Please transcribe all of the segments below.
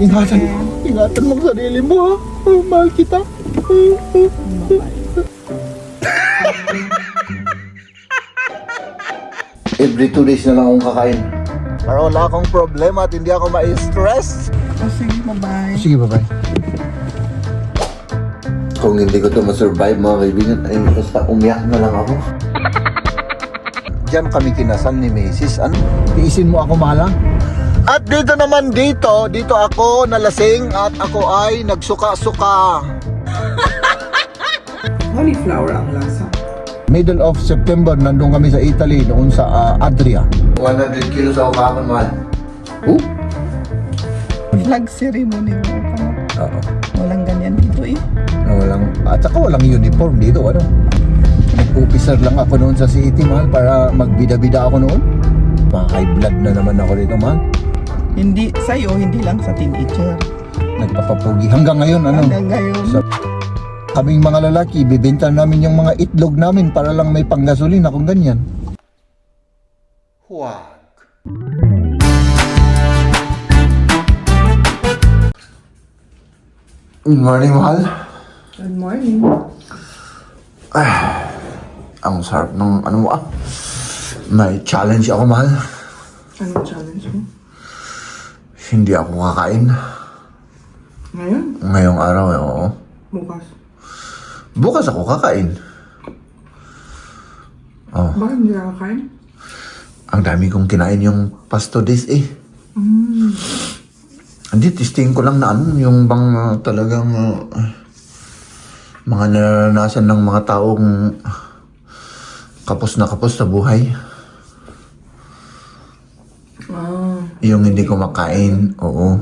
Ingatan mo ang sarili mo ha. Mahal kita. Every 2 days na lang akong kakain. Para wala akong problema at hindi ako ma-stress. Sige, bye-bye. Sige, bye-bye. Kung hindi ko ito masurvive mga kaibigan, ay basta umiyak na lang ako. Diyan kami kinasal ni Macy's. Ano? Tiisin mo ako, mahala? At dito ako nalasing at ako ay nagsuka-suka. Cauliflower ang lasa. Middle of September, nandun kami sa Italy, noon sa Adria. 100 kilos ako kahapon, mahal. Flag ceremony mo pa na. Oo. Walang ganyan dito eh. At saka walang uniform dito, ano? Nag-officer lang ako noon sa city, mahal, para magbida-bida ako noon. High blood na naman ako dito, mahal. Hindi sa'yo, hindi lang sa teenager. Nagpapapugi. Hanggang ngayon, ano? Hanggang ngayon. Kaming mga lalaki, bibenta namin yung mga itlog namin para lang may panggasolina kung ganyan. Huwag. Good morning, mahal. Good morning. Ang sarap ng ano mo May challenge ako, mahal. Anong challenge mo? Hindi ako kakain. Ngayon? Ngayong araw, oo. Bukas. Bukas ako kakain. Oh. Bakit hindi ka kakain? Ang dami kong kinain yung past 2 days eh. Hindi, testing ko lang na ano, yung bang talagang mga naranasan ng mga taong kapos na buhay. Yung hindi ko makain, oo.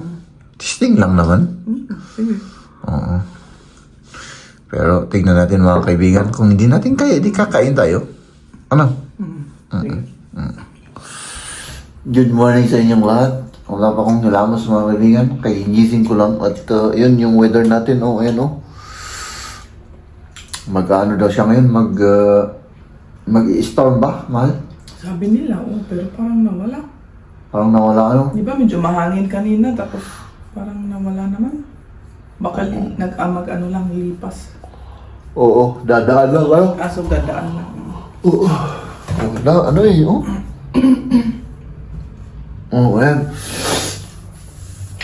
Testing lang naman. Sige. Oo. Pero tignan natin mga kaibigan, kung hindi natin kaya, di kakain tayo. Ano? Good morning sa inyong lahat. Wala pa akong hilamos mga kaibigan. Kahigising ko lang at yun yung weather natin. Oh, ayan oh. Mag-ano daw siya ngayon? Mag-i-storm ba, mahal? Sabi nila, pero parang nawala. Parang nawala ano? Di ba medyo mahangin kanina, tapos parang nawala naman. Baka nag-amag lang, lipas. Oo, dadaan lang ano? Aso dadaan lang. Oo. Ano eh, oh. Oh, ayan.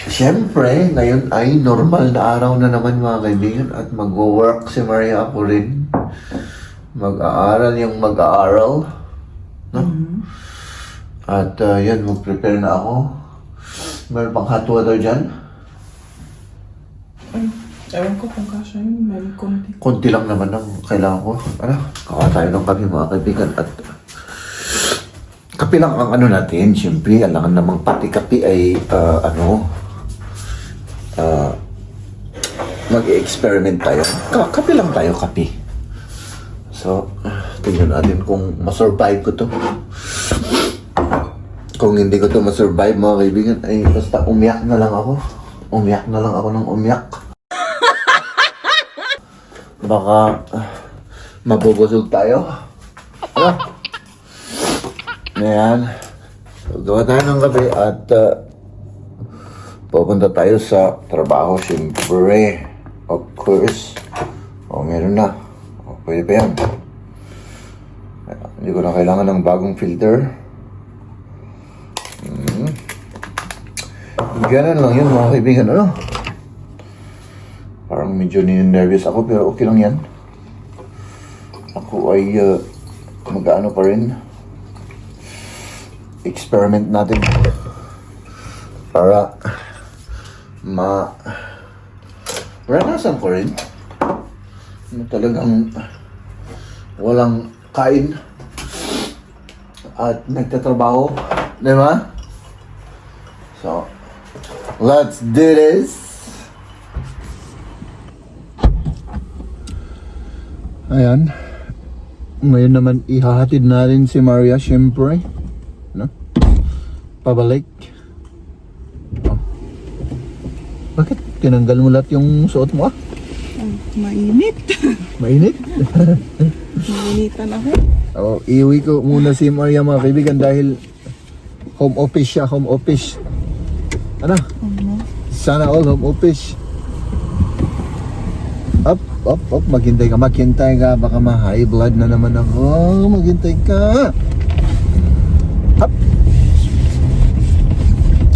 Siyempre, ngayon ay normal na araw na naman mga kaibigan at mag-work si Maria ako rin. Mag-aaral yung mag-aaral. No? At yan, mag-prepare na ako. Meron pang hot water dyan. Ay, ewan ko kung kasya yun, may konti. Konti lang naman ang kailangan ko. Ano? Kawa tayo ng kape mga kaibigan. At kape lang ang ano natin. Siyempre, alangan namang pati kape ay mag-experiment tayo. Kape lang tayo, kape. So, tingnan natin kung masurvive ko to. Kung hindi ko to masurvive mga kaibigan, ay basta umiyak na lang ako. Umiyak na lang ako ng umiyak. Baka mabubusog tayo. Ano? Ayan. So, gawa tayo ng gabi at pupunta tayo sa trabaho. Siyempre, of course. O, meron na. O, pwede pa yan. Hindi ko na kailangan ng bagong filter. Ganun lang yun mga kaibigan, ano? Parang medyo nervous ako pero okay lang yan. Ako ay mag-ano pa rin. Experiment natin. Para maranasan ko rin. Talagang walang kain at nagtatrabaho. Diba? So, let's do this. Ayan. Ngayon naman ihahatid natin si Maria, syempre. No? Pabalik. Oh. Bakit? Tinanggal mo lahat yung suot mo Mainit. Mainit? Mainitan ako. Oh, iuwi ko muna si Maria mga kaibigan dahil home office siya, home office. Ano? Sana all home office. Up. Maghintay ka. Baka ma-high blood na naman ako. Maghintay ka. Up.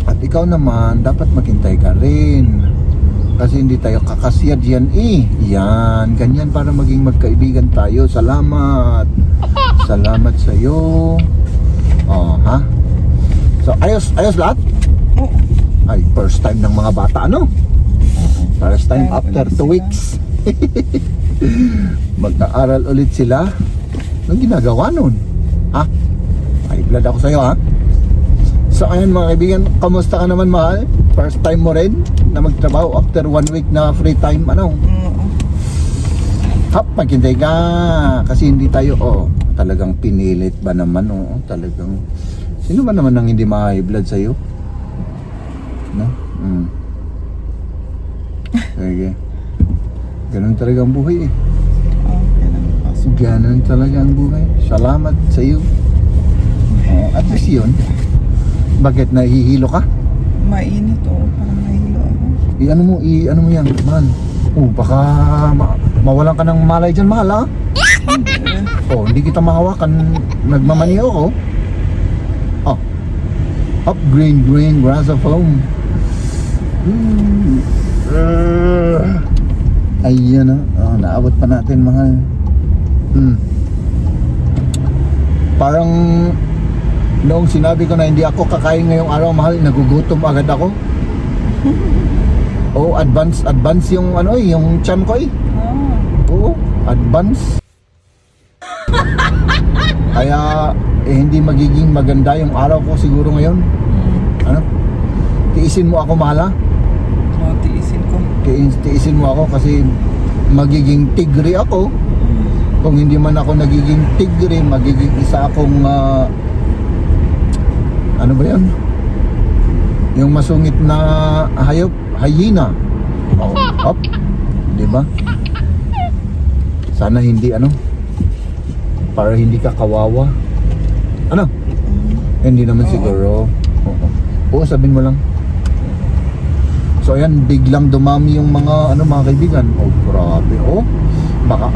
At ikaw naman, dapat maghintay ka rin. Kasi hindi tayo kakasiyad yan eh. Yan, ganyan para maging magkaibigan tayo. Salamat. Salamat sa'yo. Oh, ha? So, ayos lahat? Oo. Ay, first time ng mga bata, ano? First time after 2 weeks. Mag-aaral ulit sila. Anong ginagawa nun? Ha? Ay, blood ako sa'yo, ha? So, ayan mga kaibigan, kamusta ka naman, mahal? First time mo rin na magtrabaho after 1 week na free time, ano? Oo. Hap, maghintay ka. Kasi hindi tayo, talagang pinilit ba naman, talagang. Sino ba naman ang hindi ma-high blood sa'yo? No? Sige. Ganun talaga ang buhay eh. Okay lang. Pasok. Ganun talaga ang buhay. Salamat sa iyo. At least yun. Bakit nahihilo ka? Mainit, parang nahilo ako. Ano mo yan, mahal. Baka mawalan ka ng malay dyan, mahal, ha? Hindi kita mahawakan. Nagmamaniho ko. Up, green, grass of home. Ayan na. Naabot pa natin, mahal. Parang noong sinabi ko na hindi ako kakain ngayong araw, mahal, nagugutom agad ako. Advance yung yung chan ko eh. Oo, advance. Kaya hindi magiging maganda yung araw ko siguro ngayon. Ano? Tiisin mo ako, mahal, ha? Tiisin ko. Tiisin mo ako kasi magiging tigre ako. Kung hindi man ako nagiging tigre, magiging isa akong ano ba yan? Yung masungit na hayop, hyena. Up. Diba? Sana hindi para hindi ka kawawa. Ano? Hindi naman siguro. Oo, sabihin mo lang. So ayan, biglang dumami yung mga mga kaibigan. Grabe. Baka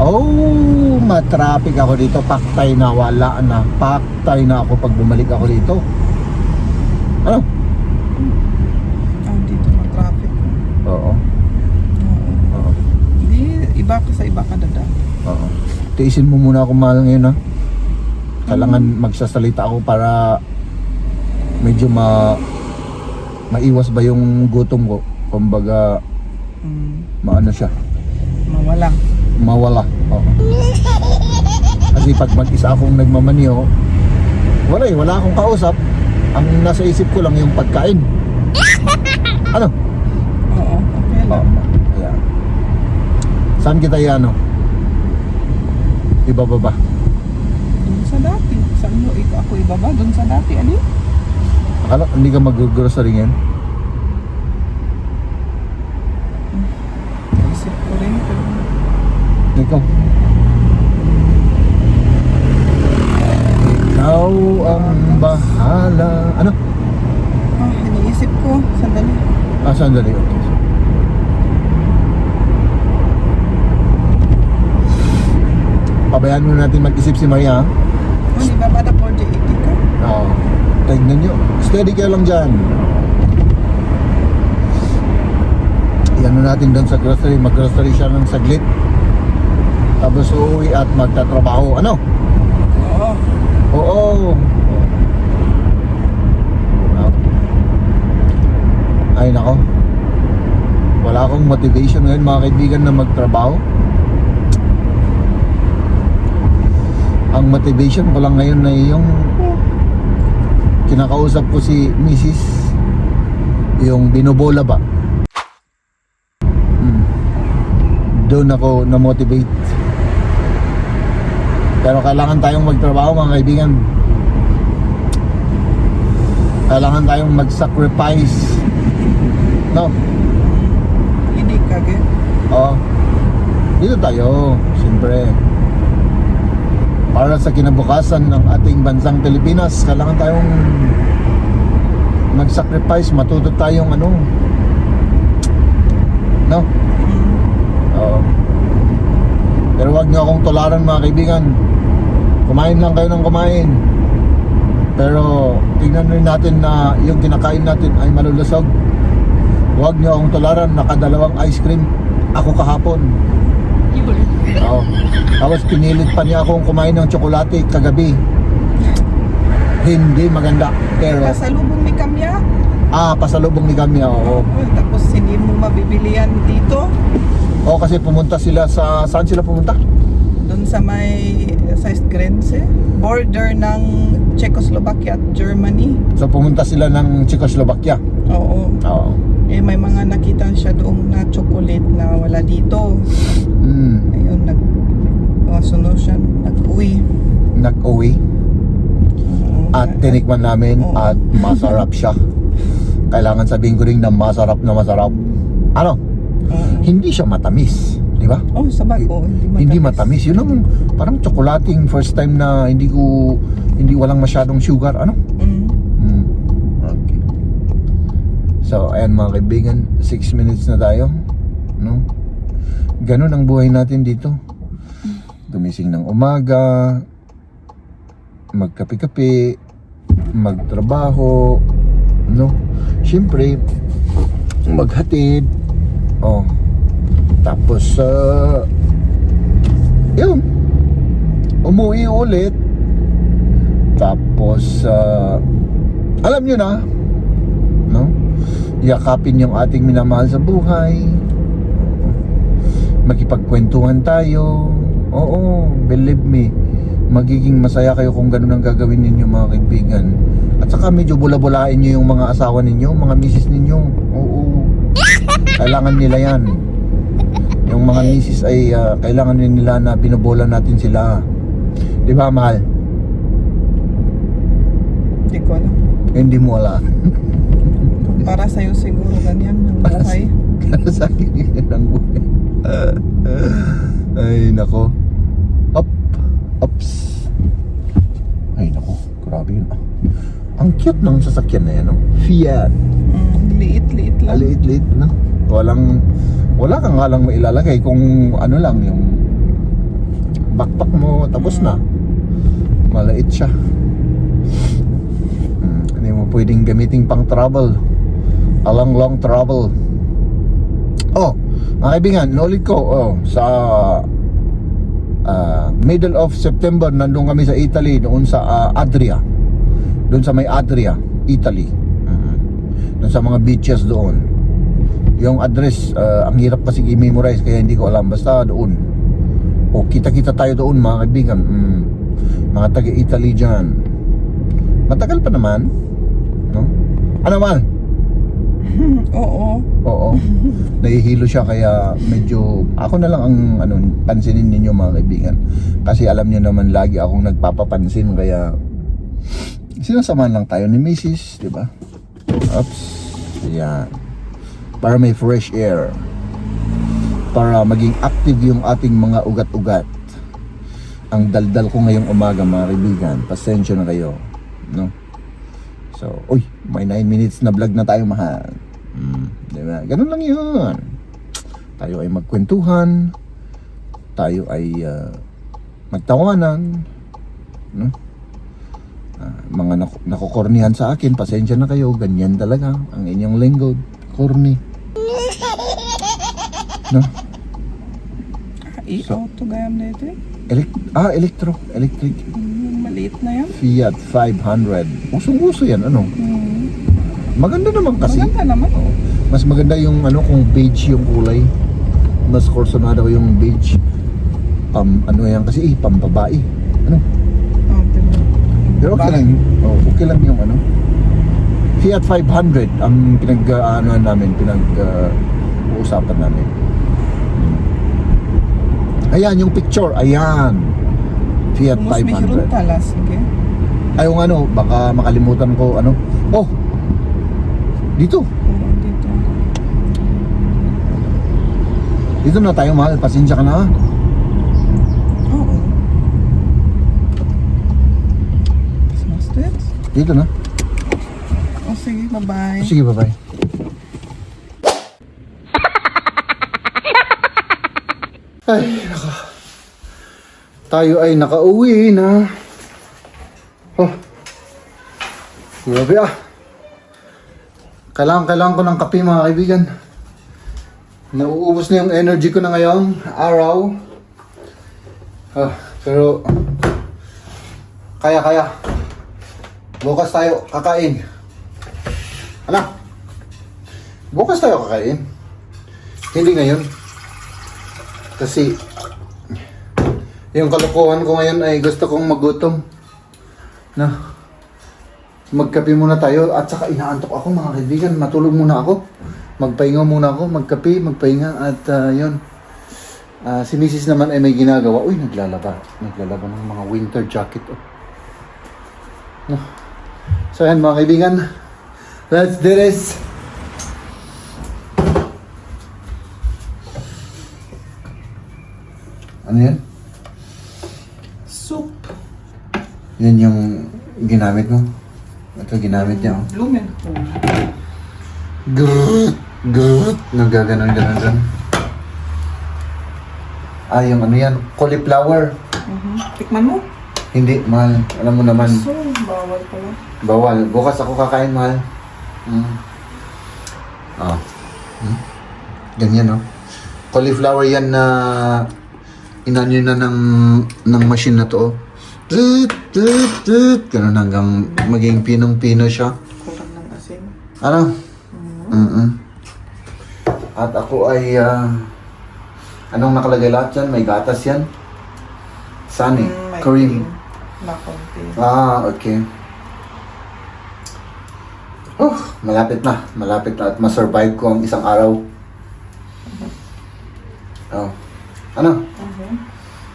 matraffic ako dito. Paktay na, wala na. Paktay na ako pag bumalik ako dito. Ano? Dito ma-traffic. Oo. Hindi, iba ka sa iba ka dadaan. Oo. Tiisin mo muna ako, mahal, ngayon, ha? Kailangan magsasalita ako para medyo maiwas ba yung gutom ko. Kumbaga, maano siya? Mawala. Oo. Kasi pag mag-isa akong nagmamaniho, wala akong kausap. Ang nasa isip ko lang yung pagkain. Ano? Oo, okay lang. Ayan. Saan kita ibababa? Doon sa dati. Saan mo ako ibaba? Doon sa dati, ano? Akala hindi ka mag-grocery ngayon? Isip ko rin. Ikaw ang bahala. Ano? Iniisip ko. Sandali. Sandali. Okay. Pabayaan muna natin mag-isip si Maria, ha? Di ba ba na 480 ka? Oo. Tignan nyo. Steady kayo lang dyan. Iyan natin doon sa grocery. Mag-grocery siya ng saglit. Tapos uuwi at magtatrabaho. Ano? Oo. Ay nako. Wala akong motivation ngayon, mga kaibigan, na magtrabaho. Ang motivation ko lang ngayon na yung kinakausap ko si Mrs. Yung binobola ba. Doon ako na-motivate. Pero kailangan tayong magtrabaho, mga kaibigan. Kailangan tayong mag-sacrifice. No? Hindi ka, ge? Oo. Dito tayo, siyempre. Para sa kinabukasan ng ating bansang Pilipinas, kailangan tayong mag-sacrifice, matuto tayong No? Oo. Pero wag nyo akong tularan mga kaibigan. Kumain lang kayo ng kumain. Pero tingnan rin natin na yung kinakain natin ay malulusog. Wag nyo akong tularan. Nakadalawang ice cream ako kahapon. Oo. Tapos pinilit pa niya akong kumain ng tsokolate kagabi. Hindi maganda. Pero Pasalubong ni Kamya. pasalubong ni kami. Oo. Tapos hindi mo mabibili yan dito. Oo, kasi pumunta sila sa... Saan sila pumunta? Doon sa sa Grenze. Border ng Czechoslovakia at Germany. So pumunta sila ng Czechoslovakia. Oo. Oo. Eh may mga nakita siya doon na chocolate na wala dito. Ayun, sunod siya, nag-uwi. Nag-uwi. Oo. At tinikman namin Oo. at masarap siya. Kailangan sabihin ko rin na masarap na masarap. Ano? Oo. Hindi siya matamis, di ba? Oh, sabay. Oh, Hindi matamis. Yun ang parang tsokolating first time na hindi walang masyadong sugar. Ano? Okay. So, ayan mga kaibigan, 6 minutes na tayo. No? Ganun ang buhay natin dito. Gumising ng umaga, magkape-kape, magtrabaho, no? Siyempre, maghatid. Oh. Tapos, yun. Umuwi ulit. Tapos, alam nyo na, no? Yakapin yung ating minamahal sa buhay. Makipagkwentuhan tayo. Oo, believe me, magiging masaya kayo kung ganun ang gagawin ninyo mga kaibigan. At saka medyo bula-bulain nyo yung mga asawa ninyo, mga misis ninyo. Oo, kailangan nila yan. Yung mga misis ay kailangan nila na binobola natin sila. Di ba, mahal? Hindi ko alam. Hindi mo wala. Para sa'yo siguro ganyan ang buhay. Para sa akin yan ang buhay. Ay, nako. Ups. Ay, nako. Grabe yun. Ang cute ng sasakyan na yan, no? Fiat. Liit-liit lang. Liit-liit, no? Wala kang nga lang mailalagay kung ano lang, yung backpack mo, tapos na. Maliit siya. Hindi mo pwedeng gamitin pang travel. Long travel. Oh, mga kaibigan, naulit ko, sa middle of September, nandun kami sa Italy, noon sa Adria. Doon sa may Adria, Italy. Doon sa mga beaches doon. Yung address, ang hirap kasi i-memorize, kaya hindi ko alam. Basta doon. O, kita-kita tayo doon, mga kaibigan. Mga taga-Italy dyan. Matagal pa naman, no? Ano man? Oo. Nahihilo siya, kaya medyo ako na lang ang pansinin ninyo mga kaibigan. Kasi alam niyo naman lagi akong nagpapapansin, kaya sinasamahan lang tayo ni Mrs., di ba? Oops. Yan. Para may fresh air. Para maging active yung ating mga ugat-ugat. Ang daldal ko ngayong umaga mga kaibigan. Pasensya na kayo, no? So, may 9 minutes na vlog na tayo, mahal. Diba? Ganun lang yun. Tayo ay magkwentuhan. Tayo ay magtawanan. No? Mga nakukornihan sa akin, pasensya na kayo. Ganyan talaga ang inyong linggo. Corny. No? I-auto gayam na ito eh. Electric. Maliit na yan. Fiat 500. Usong-uso yan, ano? Maganda naman kasi. Maganda naman. Oo. Mas maganda yung kung beige yung kulay. Mas korsonado ko yung beige. Yan kasi pambabae. Ano? Diba? Pero okay lang. Okay lang yung Fiat 500 ang pinag-uusapan namin. Ayan yung picture. Ayan. Fiat Mas may 500. talas. Sige. Ay, yung baka makalimutan ko, dito. Oo, dito. Dito na tayo, mahal. Pasensya ka na, ha? Oo. Mustard? Dito na. Sige, bye-bye. Sige, bye-bye. Ay, tayo ay nakauwi na. Oh. Grabe ah. Kailangan ko ng kape mga kaibigan. Nauubos na yung energy ko na ngayong araw. Pero kaya. Bukas tayo kakain. Ano? Bukas tayo kakain. Hindi ngayon. Kasi yung kalokohan ko ngayon ay gusto kong magutom. Na. Magkape muna tayo at saka inaantok ako mga kaibigan. Matulog muna ako. Magpahinga muna ako. Magkape, magpahinga at yun. Si Mrs. naman ay may ginagawa. Uy, naglalaba. Naglalaba ng mga winter jacket. Oh. No. So yan mga kaibigan. Let's do this. Ano yan? Soup. Yan yung ginamit mo? Ito ginamit niya, oh. Blumenthal. Grrrr. Nagaganon. Yung ano yan? Cauliflower. Tikman mo? Hindi, mahal. Alam mo naman. So, bawal pala. Bawal. Bukas ako kakain, mahal. Ganyan, oh. Cauliflower yan na inanyo na ng machine na to, oh. Ganun hanggang maging pinong-pino siya. Kurang ng asin. Ano? At ako ay anong nakalagay lahat yan? May gatas yan? Sunny, May cream. Na konti. Okay. Malapit na at ma-survive ko ang isang araw. Ano?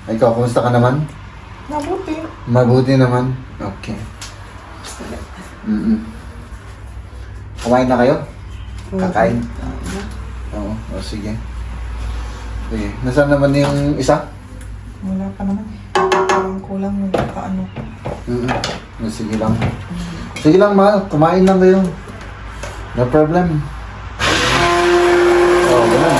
Ikaw, kumusta ka naman? Mabuti. Mabuti naman. Okay. Kumain na kayo? Kakain? Oo, sige. Sige. Nasaan naman yung isa? Wala pa naman. Parang kulang yung kaano. Sige lang. Sige lang, mahal. Kumain lang kayo. No problem. Ganun.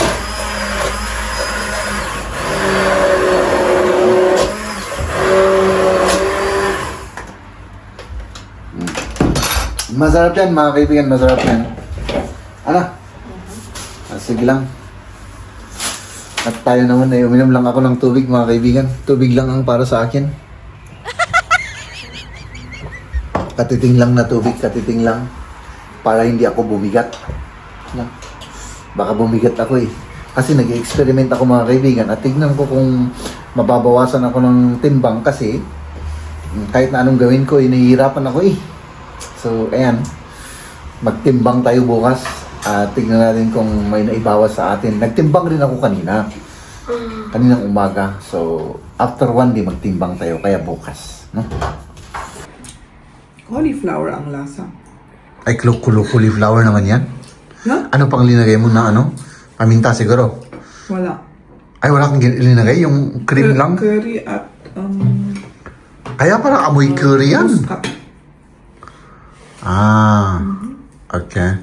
Masarap yan, mga kaibigan. Masarap yan. Ano? Sige lang. At tayo naman ay uminom lang ako ng tubig, mga kaibigan. Tubig lang ang para sa akin. Katiting lang na tubig, katiting lang. Para hindi ako bumigat. Baka bumigat ako eh. Kasi nag-experiment ako, mga kaibigan. At tignan ko kung mababawasan ako ng timbang. Kasi kahit na anong gawin ko, nahihirapan ako eh. So, ayan. Magtimbang tayo bukas. Tignan natin kung may naibawas sa atin. Nagtimbang rin ako kanina. Kaninang umaga. So, after 1 day, magtimbang tayo. Kaya bukas. No? Cauliflower ang lasa. Ay, cauliflower naman yan? Huh? Ano pang linagay mo na ano? Paminta siguro. Wala. Ay, wala kang linagay? Yung cream lang? Curry at Kaya parang amoy curry yan. muskat. Okay.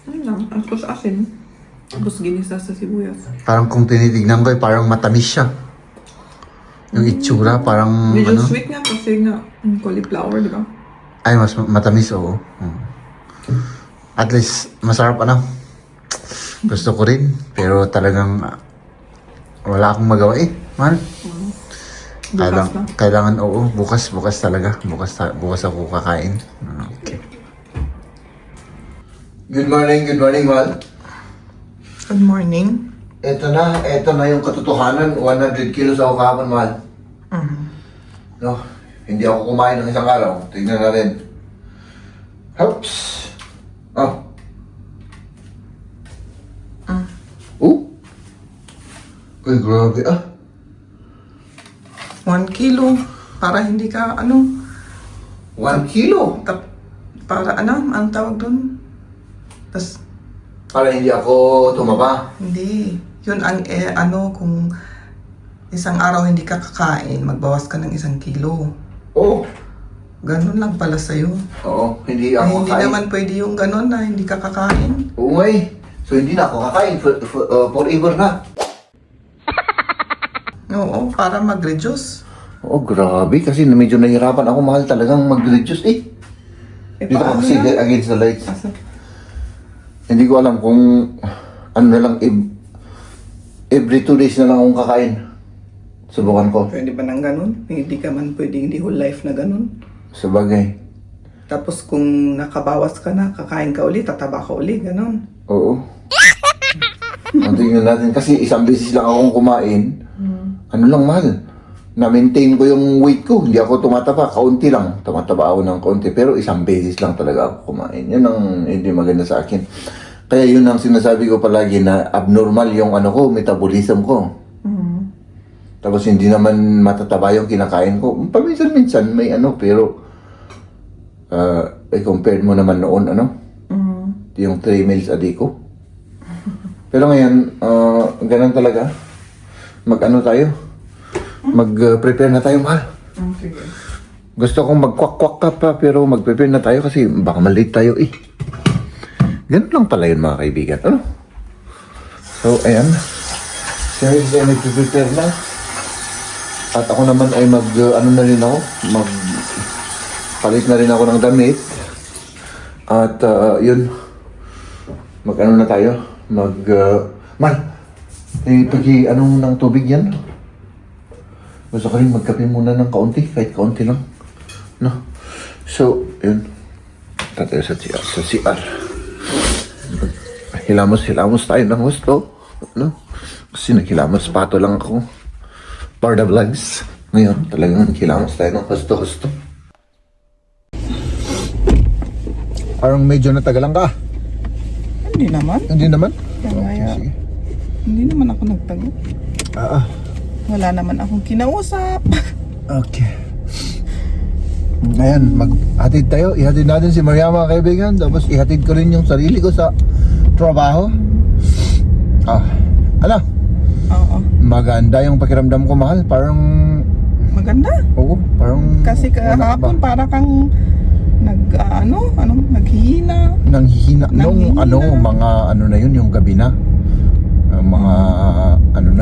Ano lang, tapos asin. Tapos ginisa sa sibuyas. Parang kung tinitignan ko, parang matamis siya. Yung itsura, parang Medyo sweet nga kasi nga cauliflower, di ba? Ay, mas matamis, oo. At least, masarap ano. Gusto ko rin. Pero talagang wala akong magawa eh. Man. Bukas na. Kailangan, oo. Bukas talaga. Bukas ako kakain. Okay. Good morning, Mal. Good morning. Ito na yung katotohanan. 100 kilos ako kahapon, Mal. No, hindi ako kumain ng isang araw. Tignan natin. Oops. Uy, grabe 1 kilo. Para hindi ka, 1 kilo? para ang tawag doon? Tas, Para hindi ako tumaba. hindi. Yun ang, kung isang araw hindi ka kakain, magbawas ka ng 1 kilo. Oo. Ganun lang pala sa'yo. Oo, hindi Ay, ako hindi kakain. naman pwede yung ganun na hindi ka kakain. Oo nga eh. So hindi na ako kakain. Forever na. Oo, para mag-reduce. Oh, grabe. Kasi medyo nahirapan ako, mahal talagang mag-reduce. Dito ka paano kasi na? against the lights. Hindi ko alam kung ano na lang, every 2 days na lang akong kakain. Subukan ko. Pwede ba nang ganun? Hindi ka man pwedeng hindi whole life na ganun. Sabagay. Tapos kung nakabawas ka na, kakain ka uli, tataba ka uli, ganun. Oo. Ang tingnan natin. Kasi isang beses lang akong kumain. Ano lang, mahal. Na-maintain ko yung weight ko. Hindi ako tumataba. Kaunti lang. Tumataba ako ng kaunti. Pero isang beses lang talaga ako kumain. Yun ang hindi maganda sa akin. Kaya yun ang sinasabi ko palagi na abnormal yung ano ko, metabolism ko. Tapos hindi naman matataba yung kinakain ko. Paminsan-minsan may ano, pero compared mo naman noon, ano? Yung 3 meals a day ko. Pero ngayon, ganun talaga. Mag-ano tayo? Mag-prepare na tayo, mahal. Sige. Gusto kong mag-kwak-kwak ka pa, pero mag-prepare na tayo kasi baka malate tayo eh. Ganun lang pala yun, mga kaibigan. Ano? So, ayan. Siyempre, ay nag-prepare na. At ako naman ay ano na rin ako, palit na rin ako ng damit. At yun, mag-ano na tayo, anong ng tubig yan? Gusto ko rin magkape muna ng kaunti, kahit kaunti lang. No? So, yun. Tayo sa CR. Hilamos tayo ng gusto. No? Kasi naghilamos pato lang ako. For the vlogs. Ngayon, talagang naghilamos tayo ng gusto. Parang medyo natagalan ka. Hindi naman. Hindi naman? Kaya, Sige. hindi naman ako nagtago. Wala naman akong kinausap. Okay. Ayan, maghatid tayo. Ihatid natin si Maria, mga kaibigan. Tapos ihatid ko rin yung sarili ko sa trabaho. Ano? Oo. Maganda yung pakiramdam ko, mahal. Parang, Maganda. oo, parang... Kasi kahapon para kang naghihina. Nanghihina. Nung Nanghihina. mga ano na yun, yung gabi na. Mga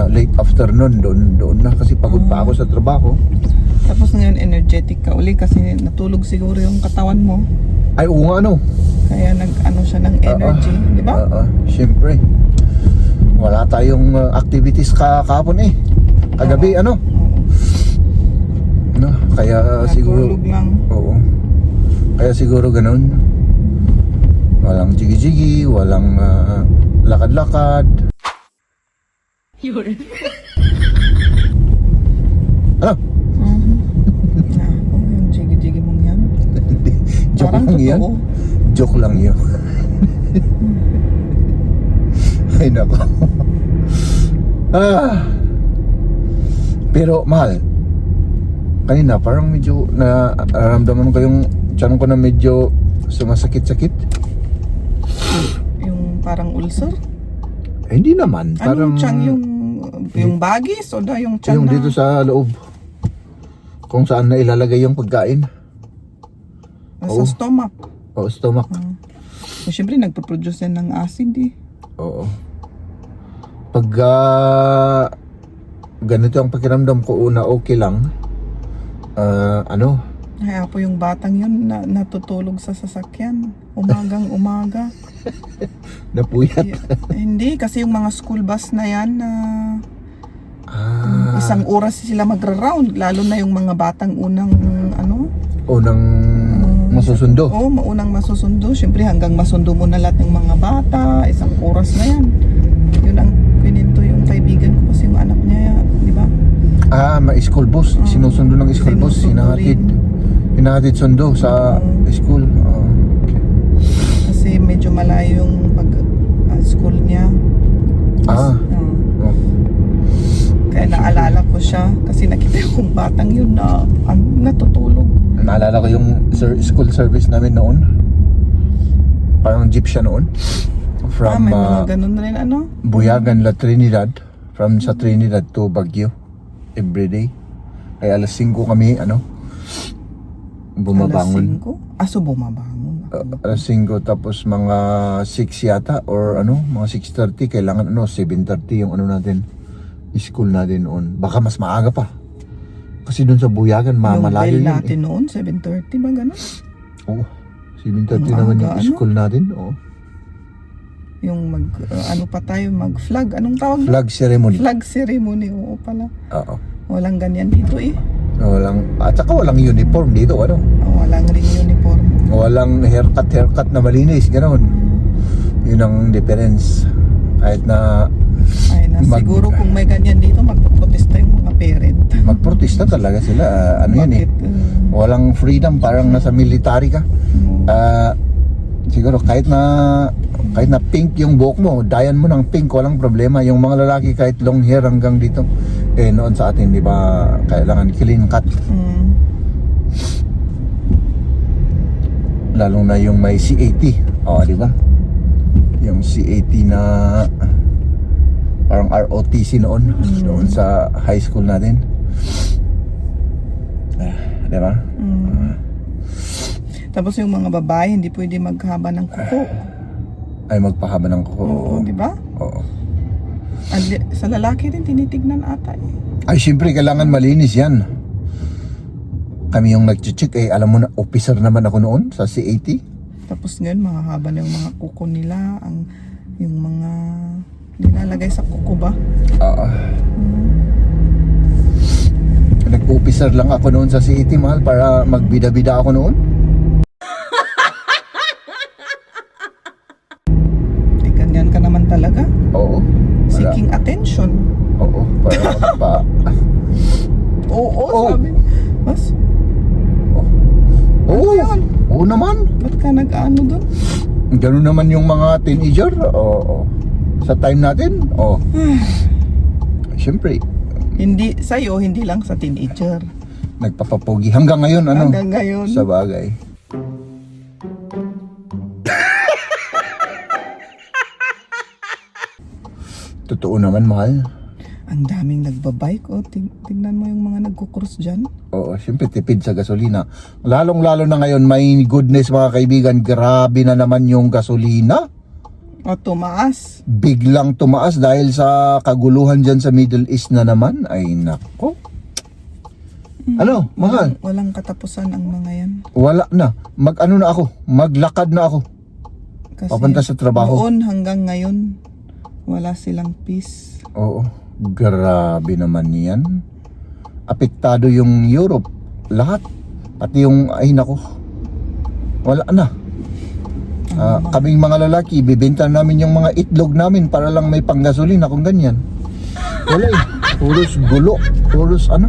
late afternoon, doon na. Kasi pagod pa ako sa trabaho. Tapos ngayon energetic ka uli kasi natulog siguro yung katawan mo. Ay, oo nga, ano. Kaya nag-ano siya ng energy, di ba? Siyempre. Wala tayong activities kahapon eh. Kagabi, Oo. No, kaya siguro... Natulog lang. Oo. Kaya siguro ganun. Walang jigi-jigi, walang lakad-lakad. Ano? Yung jigi-jigi mong yan. Joke Parang lang yan. totoo. Joke lang yun. Ay nako. Pero mahal, kanina parang medyo nararamdaman ko yung tiyan ko na medyo sumasakit-sakit. Yung parang ulcer? Hindi naman. Parang Anong tiyan yung bagis o yung tiyan yung na? dito sa loob. Kung saan na ilalagay yung pagkain. Sa stomach. O stomach. So, syempre nagpo-produce yan ng acid eh. Oo. Pag ganito ang pakiramdam ko, una okay lang. Kaya po yung batang yun natutulog sa sasakyan. Umagang umaga. Napuyat. Hindi, kasi yung mga school bus na yan na isang oras sila magra-round. Lalo na yung mga batang unang Unang masusundo. Oo, maunang masusundo. Siyempre hanggang masundo mo na lahat ng mga bata. Isang oras na yan. Yun ang kininto yung kaibigan ko kasi yung anak niya, di ba? May school bus. Sinusundo ng school bus. Sinusundo Hinahatid sundo sa school. Okay. Kasi medyo malayo yung school niya. Oh. Kaya naalala ko siya kasi nakita yung batang yun na natutulog. Naalala ko yung school service namin noon. Parang jeep siya noon. From may mga ganun rin Buyagan, La Trinidad. From sa Trinidad to Baguio. Everyday. Ay alas 5 kami, bumabangon. Alas 5? Bumabangon. Alas 5 tapos mga 6 yata or mga 6:30 kailangan 7:30 yung natin school natin noon. Baka mas maaga pa. Kasi doon sa Buyagan, Yung malayo bell yun natin noon, 7:30 ba gano'n? Oo. 7:30 Ang naman aga, yung ano? school natin. Oo. Yung ano pa tayo, mag-flag. Anong tawag doon? Flag ceremony. Flag ceremony, oo pala. Oo. Walang ganyan dito eh. At saka walang uniform dito, ano? Walang ring uniform. Walang haircut na malinis, gano'n. Yun ang difference. Kahit na Ay na, siguro kung may ganyan dito, magpo-protesta yung mga parent. magprotesta talaga sila. Ano yan eh. Bakit? Walang freedom, parang nasa military ka. Siguro kahit na pink yung buhok mo, dayan mo ng pink, walang problema. Yung mga lalaki kahit long hair hanggang dito. Eh noon sa atin, di ba, kailangan clean cut. Lalo na yung may C80. O, di ba? Yung C80 na parang ROTC noon. Noon sa high school natin. Di ba? Tapos yung mga babae, hindi pwede maghaba ng kuko. Ay magpahaba ng kuko. Oo, di ba? Oo. Sa lalaki rin, tinitignan ata eh. Ay, syempre, kailangan malinis yan. Kami yung nag-check, eh, alam mo na, officer naman ako noon sa C80. Tapos ngayon, mahahaba na yung mga kuko nila. Yung mga nilalagay sa kuko ba? Nag-officer lang ako noon sa C80, mahal, para magbida-bida ako noon. Di ganyan ka naman talaga. Oo. Seeking attention. Oo, para Oo, Oh. sabi. Mas, Oo, oo naman. ba't ka nag-ano doon? Ganun naman yung mga teenager. Oo. Sa time natin, siyempre, Hindi, sa'yo, hindi lang sa teenager. nagpapapogi. Hanggang ngayon, ano? Hanggang ngayon. Sa bagay. Totoo naman, mahal. Ang daming nagbabike, oh. Tingnan mo yung mga nagkukross dyan. Oo, siyempre tipid sa gasolina. Lalong-lalo na ngayon, my goodness mga kaibigan, grabe na naman yung gasolina. O, tumaas. Biglang tumaas dahil sa kaguluhan dyan sa Middle East na naman. Ay nako. Ano, mahal? Walang katapusan ang mga yan. Wala na. Mag-ano na ako? Maglakad na ako. Kasi Papunta sa trabaho. noon hanggang ngayon, wala silang peace. Oo. Grabe naman yan. Apektado yung Europe. Lahat. Pati yung, ay nako. Wala na. Kaming mga lalaki, bibenta namin yung mga itlog namin para lang may panggasolina kung ganyan. Wala eh. Puros gulo. Puros ano.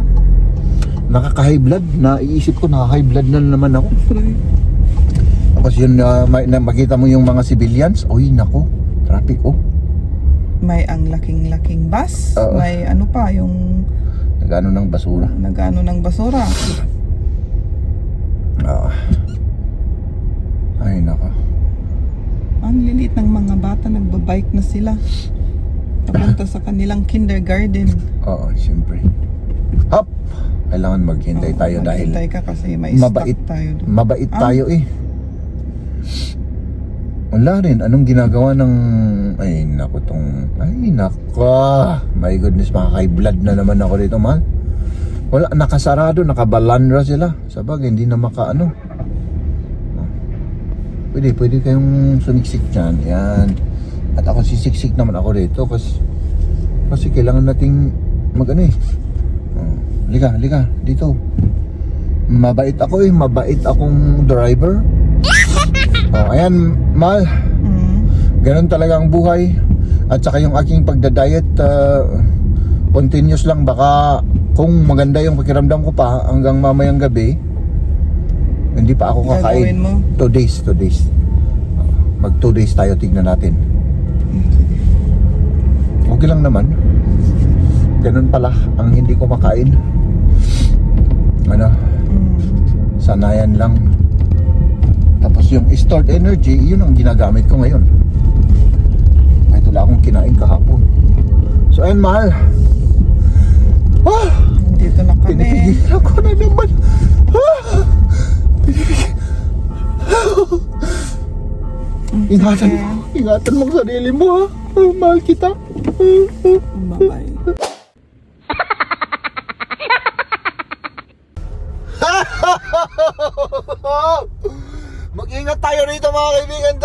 Nakaka-high blood. Naiisip ko, nakaka-high blood na naman ako. Tapos yun, makita mo yung mga civilians. Uy, nako. Traffic, oh. May ang laking-laking bus. Oo. May ano pa, yung Nagano ng basura. nag-ano ng basura. Ay, nako. Ang lilit ng mga bata, nagbabike na sila. Papunta sa kanilang kindergarten. Oo, siyempre. Hop! Kailangan maghintay tayo dahil Maghintay ka kasi may mabait, stock tayo doon. mabait tayo eh. Wala rin. Anong ginagawa ng... Ay, naku tong... Ay, naku. My goodness, makaka-high blood na naman ako dito, mahal. Wala, nakasarado, nakabalandra sila. Sabagay, hindi na makaano. Pwede kayong sumiksik dyan. Yan. At ako sisiksik naman ako dito kasi kailangan nating mag-ano eh. Liga, dito. Mabait ako eh. Mabait akong driver. Ayan, mahal. Ganun talaga ang buhay. At saka yung aking pagda-diet, continuous lang. Baka kung maganda yung pakiramdam ko pa hanggang mamayang gabi, hindi pa ako kakain. Gagawin mo? 2 days. Mag 2 days tayo, tignan natin. Okay lang naman. Ganun pala ang hindi ko makain. Ano? Sanayan lang. Tapos yung stored energy, yun ang ginagamit ko ngayon. Kahit wala akong kinain kahapon. So ayun, mahal. Dito na kami. Pinipigilan ko na naman. Ingatan mo ang sarili mo, ha. Mahal kita. Bye-bye. tayo rito mga kaibigan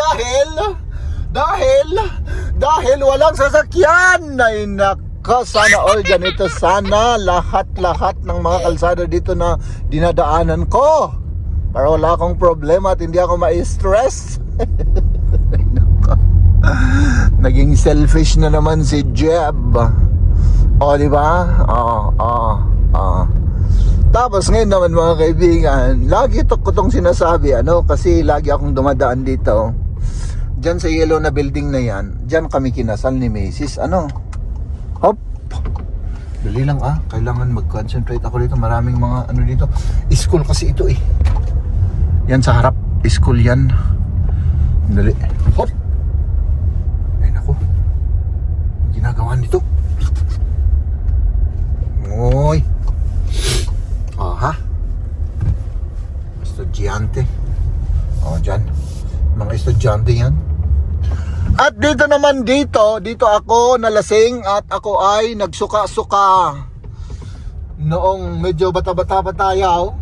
dahil walang sasakyan. Ay naka, sana all ganito. Sana lahat ng mga kalsada dito na dinadaanan ko para wala akong problema at hindi ako ma-stress. Naging selfish na naman si Jeb. O, di ba? Tapos ngayon naman mga kaibigan, lagi ko itong sinasabi, kasi lagi akong dumadaan dito. Diyan sa yellow na building na yan, diyan kami kinasal ni Macy's. Hop! Dali lang kailangan mag-concentrate ako dito. Maraming mga dito. School kasi ito eh. Yan sa harap, school yan. Dali. Hop! Ay naku. Ang ginagawa nito. Oy! Estudyante. Dyan. Mga estudyante yan. At dito ako nalasing at ako ay nagsuka-suka. Noong medyo bata-bata pa tayo,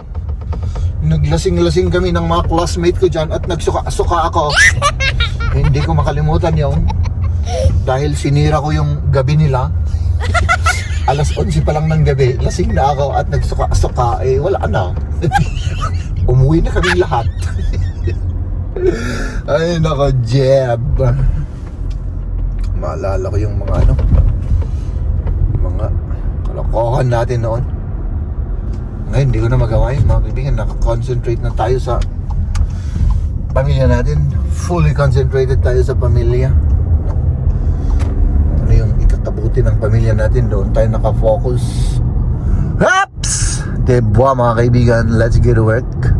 naglasing-lasing kami ng mga classmate ko dyan at nagsuka-suka ako. Hindi ko makalimutan yun. Dahil sinira ko yung gabi nila. Alas 11 pa lang ng gabi, lasing na ako at nagsuka-suka. Wala na. Umuwi na kami lahat. Ay nako, Jeb. Maalala ko yung mga kalokohan natin noon. Ngayon hindi ko na magawa yun mga kaibigan. Nakakonsentrate na tayo sa pamilya natin. Fully concentrated tayo sa pamilya. Ano yung ikakabuti ng pamilya natin, doon tayo nakafocus. Haps! Debwa mga kaibigan, let's get to work.